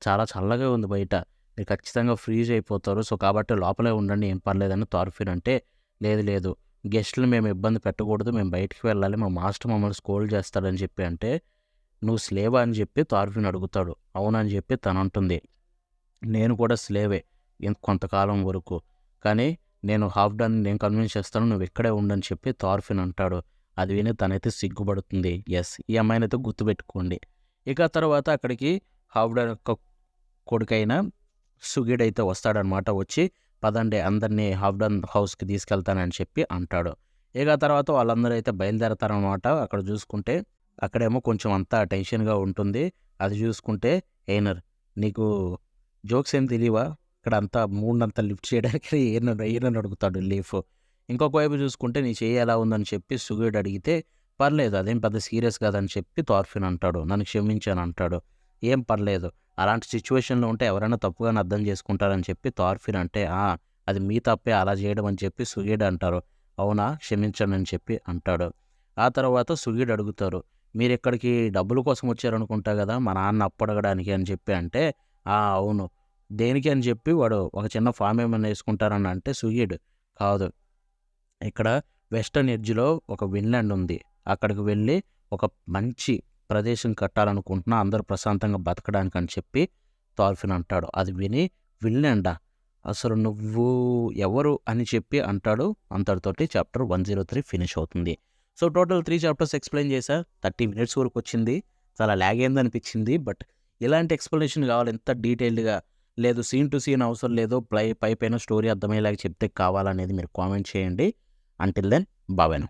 చాలా చల్లగా ఉంది బయట. మీరు ఖచ్చితంగా ఫ్రీజ్ అయిపోతారు. సో, కాబట్టి లోపలే ఉండండి ఏం పర్లేదని తార్ఫిన్ అంటే, లేదు లేదు గెస్ట్‌లని మేము ఇబ్బంది పెట్టకూడదు. మేము బయటికి వెళ్ళాలి. మా మాస్టర్ మమ్మల్ని స్కోల్డ్ చేస్తాడని చెప్పి అంటే, నువ్వు స్లేవా అని చెప్పి తార్ఫిన్ అడుగుతాడు. అవునని చెప్పి తనంటుంది. నేను కూడా స్లేవే కొంతకాలం వరకు. కానీ నేను హాఫ్ డన్ నేను కన్విన్స్ చేస్తాను. నువ్వు ఇక్కడే ఉండని చెప్పి థార్ఫిన్ అంటాడు. అది విని తనైతే సిగ్గుపడుతుంది. యెస్! ఈ అమ్మాయినైతే గుర్తుపెట్టుకోండి. ఇక తర్వాత అక్కడికి హావ్డాన్ యొక్క కొడుకైన సుగీడ్ అయితే వస్తాడనమాట. వచ్చి పదండి అందరినీ హావ్డాన్ హౌస్‌కి తీసుకెళ్తానని చెప్పి అంటాడు. ఇక తర్వాత వాళ్ళందరూ అయితే బయలుదేరతారనమాట. అక్కడ చూసుకుంటే అక్కడేమో కొంచెం అంతా టెన్షన్‌గా ఉంటుంది. అది చూసుకుంటే ఎయినర్ నీకు జోక్స్ ఏం తెలీవా? ఇక్కడంతా మూడ్నంతా లిఫ్ట్ చేయడానికి ఈయనని అడుగుతాడు లీఫ్. ఇంకొక వైపు చూసుకుంటే నీ చెయ్యి ఎలా ఉందని చెప్పి సుగీడ్ అడిగితే పర్లేదు అదేం పెద్ద సీరియస్ కాదని చెప్పి థార్ఫిన్ అంటాడు. నన్ను క్షమించని అంటాడు. ఏం పర్లేదు అలాంటి సిచ్యువేషన్‌లో ఉంటే ఎవరైనా తప్పుగానే అర్థం చేసుకుంటారని చెప్పి థార్ఫిన్ అంటే, అది మీ తప్పే అలా చేయడం అని చెప్పి సుగీడ్ అంటారు. అవునా క్షమించండి అని చెప్పి అంటాడు. ఆ తర్వాత సుగీడ్ అడుగుతారు. మీరిక్కడికి డబ్బుల కోసం వచ్చారనుకుంటా గదా! మా నాన్న అప్పు అడగడానికి అని చెప్పి అంటే, అవును. దేనికి అని చెప్పి వాడు ఒక చిన్న ఫార్మ్ ఏమన్నా యేసుకుంటారని అంటే సుగీడ్ కాదు. ఇక్కడ వెస్టర్న్ ఎడ్జ్‌లో ఒక విన్‌లాండ్ ఉంది. అక్కడికి వెళ్ళి ఒక మంచి ప్రదేశం కట్టాలనుకుంటున్నా అందరూ ప్రశాంతంగా బతకడానికి అని చెప్పి థార్ఫిన్ అంటాడు. అది విని విన్‌లాండా? అసలు నువ్వు ఎవరు అని చెప్పి అంటాడు. అంతటితోటి చాప్టర్ 103 ఫినిష్ అవుతుంది. సో, టోటల్ 3 చాప్టర్స్ ఎక్స్‌ప్లెయిన్ చేశా. 30 మినిట్స్ వరకొచ్చింది. చాలా లాగ్ అయిందనిపించింది. బట్ ఇలాంటి ఎక్స్‌ప్లనేషన్ కావాలి ఇంత డీటెయిల్డ్‌గా లేదు సీన్ టు సీన్ అవసరం లేదు. పైపైన స్టోరీ అర్థమయ్యేలాగా చెప్తే కావాలనేది మీరు కామెంట్ చేయండి. Until then bye now.